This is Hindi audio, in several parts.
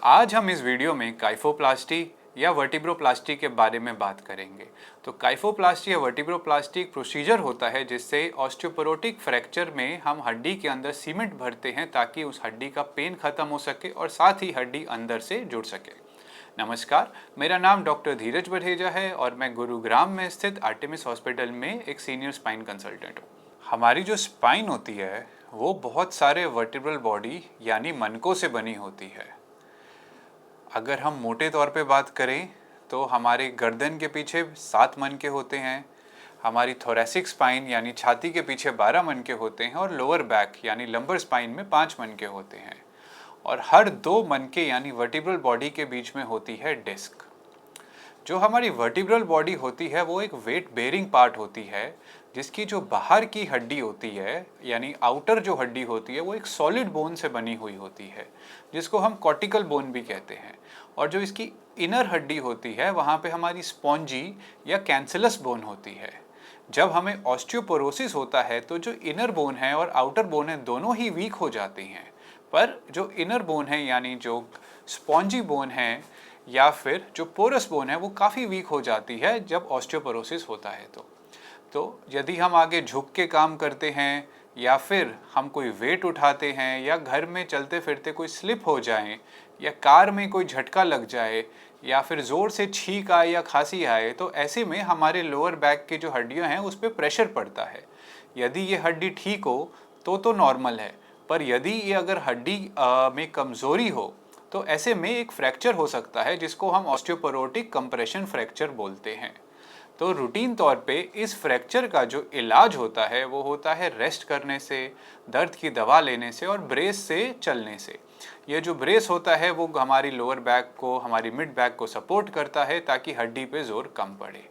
आज हम इस वीडियो में काइफोप्लास्टी या वर्टिब्रोप्लास्टी के बारे में बात करेंगे। तो काइफोप्लास्टी या वर्टिब्रोप्लास्टी एक प्रोसीजर होता है जिससे ऑस्टियोपोरोटिक फ्रैक्चर में हम हड्डी के अंदर सीमेंट भरते हैं ताकि उस हड्डी का पेन खत्म हो सके और साथ ही हड्डी अंदर से जुड़ सके। नमस्कार, मेरा नाम डॉक्टर धीरज बरहेजा है और मैं गुरुग्राम में स्थित आर्टेमिस हॉस्पिटल में एक सीनियर स्पाइन कंसल्टेंट हूँ। हमारी जो स्पाइन होती है वो बहुत सारे वर्टिब्रल बॉडी यानी मनकों से बनी होती है। अगर हम मोटे तौर पे बात करें तो हमारे गर्दन के पीछे 7 मनके होते हैं, हमारी थोरेसिक स्पाइन यानी छाती के पीछे 12 मनके होते हैं और लोअर बैक यानी लंबर स्पाइन में 5 मनके होते हैं और हर 2 मनके यानी वर्टिब्रल बॉडी के बीच में होती है डिस्क। जो हमारी वर्टिब्रल बॉडी होती है वो एक वेट बेयरिंग पार्ट होती है जिसकी जो बाहर की हड्डी होती है यानी आउटर जो हड्डी होती है वो एक सॉलिड बोन से बनी हुई होती है जिसको हम कॉर्टिकल बोन भी कहते हैं। और जो इसकी इनर हड्डी होती है वहाँ पे हमारी स्पॉन्जी या कैंसलस बोन होती है। जब हमें ऑस्टियोपोरोसिस होता है तो जो इनर बोन है और आउटर बोन है दोनों ही वीक हो जाते हैं, पर जो इनर बोन है यानी जो स्पॉन्जी बोन है या फिर जो पोरस बोन है वो काफ़ी वीक हो जाती है जब ऑस्टियोपोरोसिस होता है। तो यदि हम आगे झुक के काम करते हैं या फिर हम कोई वेट उठाते हैं या घर में चलते फिरते कोई स्लिप हो जाए या कार में कोई झटका लग जाए या फिर ज़ोर से छींक आए या खांसी आए तो ऐसे में हमारे लोअर बैक की जो हड्डियां हैं उस पर प्रेशर पड़ता है। यदि ये हड्डी ठीक हो तो नॉर्मल है, पर यदि ये अगर हड्डी में कमज़ोरी हो तो ऐसे में एक फ्रैक्चर हो सकता है जिसको हम ऑस्टियोपोरोटिक कंप्रेशन फ्रैक्चर बोलते हैं। तो रूटीन तौर पे इस फ्रैक्चर का जो इलाज होता है वो होता है रेस्ट करने से, दर्द की दवा लेने से और ब्रेस से चलने से। ये जो ब्रेस होता है वो हमारी लोअर बैक को, हमारी मिड बैक को सपोर्ट करता है ताकि हड्डी पे जोर कम पड़े।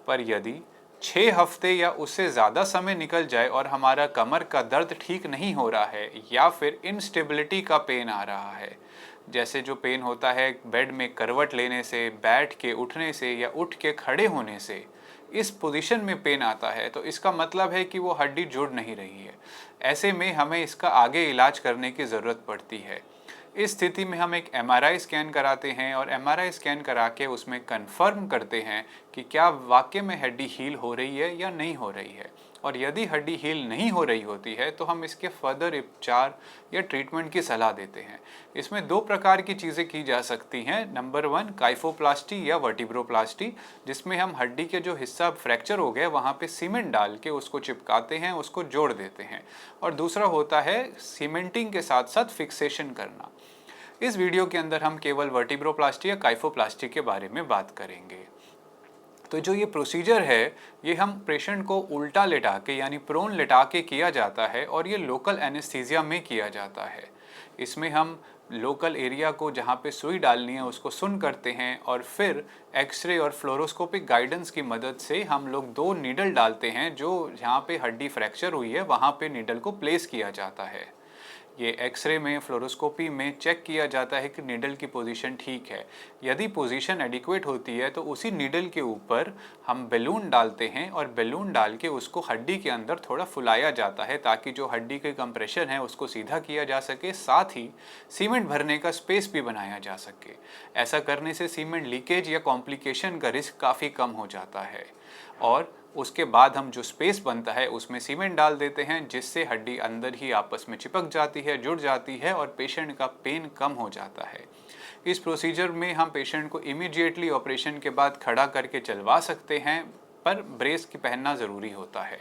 पर यदि 6 हफ्ते या उससे ज़्यादा समय निकल जाए और हमारा कमर का दर्द ठीक नहीं हो रहा है या फिर इंस्टेबिलिटी का पेन आ रहा है, जैसे जो पेन होता है बेड में करवट लेने से, बैठ के उठने से या उठ के खड़े होने से, इस पोजीशन में पेन आता है तो इसका मतलब है कि वो हड्डी जुड़ नहीं रही है। ऐसे में हमें इसका आगे इलाज करने की ज़रूरत पड़ती है। इस स्थिति में हम एक एमआरआई स्कैन कराते हैं और एमआरआई स्कैन करा के उसमें कंफर्म करते हैं कि क्या वाकई में हड्डी हील हो रही है या नहीं हो रही है। और यदि हड्डी हील नहीं हो रही होती है तो हम इसके फर्दर उपचार या ट्रीटमेंट की सलाह देते हैं। इसमें 2 प्रकार की चीज़ें की जा सकती हैं। नंबर 1 काइफोप्लास्टी या वर्टिब्रोप्लास्टी, जिसमें हम हड्डी के जो हिस्सा फ्रैक्चर हो गया वहाँ पे सीमेंट डाल के उसको चिपकाते हैं, उसको जोड़ देते हैं। और दूसरा होता है सीमेंटिंग के साथ साथ फिक्सेशन करना। इस वीडियो के अंदर हम केवल वर्टिब्रोप्लास्टी या काइफोप्लास्टी के बारे में बात करेंगे। तो जो ये प्रोसीजर है ये हम पेशेंट को उल्टा लेटा के यानी प्रोन लेटा के किया जाता है और ये लोकल एनेस्थीसिया में किया जाता है। इसमें हम लोकल एरिया को जहाँ पे सुई डालनी है उसको सुन करते हैं और फिर एक्सरे और फ्लोरोस्कोपिक गाइडेंस की मदद से हम लोग 2 नीडल डालते हैं। जो जहाँ पे हड्डी फ्रैक्चर हुई है वहाँ पे नीडल को प्लेस किया जाता है। ये एक्सरे में, फ्लोरोस्कोपी में चेक किया जाता है कि नीडल की पोजीशन ठीक है। यदि पोजीशन एडिक्वेट होती है तो उसी नीडल के ऊपर हम बैलून डालते हैं और बैलून डाल के उसको हड्डी के अंदर थोड़ा फुलाया जाता है ताकि जो हड्डी के कंप्रेशन है उसको सीधा किया जा सके, साथ ही सीमेंट भरने का स्पेस भी बनाया जा सके। ऐसा करने से सीमेंट लीकेज या कॉम्प्लिकेशन का रिस्क काफ़ी कम हो जाता है। और उसके बाद हम जो स्पेस बनता है उसमें सीमेंट डाल देते हैं जिससे हड्डी अंदर ही आपस में चिपक जाती है, जुड़ जाती है और पेशेंट का पेन कम हो जाता है। इस प्रोसीजर में हम पेशेंट को इमीडिएटली ऑपरेशन के बाद खड़ा करके चलवा सकते हैं, पर ब्रेस की पहनना ज़रूरी होता है।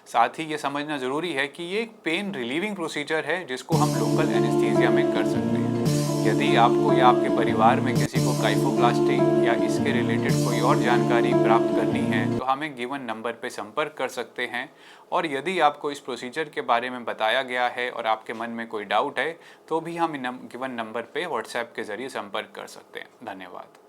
साथ ही ये समझना ज़रूरी है कि ये एक पेन रिलीविंग प्रोसीजर है जिसको हम लोकल एनेस्थीसिया में कर सकते हैं। यदि आपको या आपके परिवार में किसी को काइफोप्लास्टी या इसके रिलेटेड कोई और जानकारी प्राप्त करनी है तो हमें गिवन नंबर पे संपर्क कर सकते हैं। और यदि आपको इस प्रोसीजर के बारे में बताया गया है और आपके मन में कोई डाउट है तो भी हम गिवन नंबर पे व्हाट्सएप के ज़रिए संपर्क कर सकते हैं। धन्यवाद।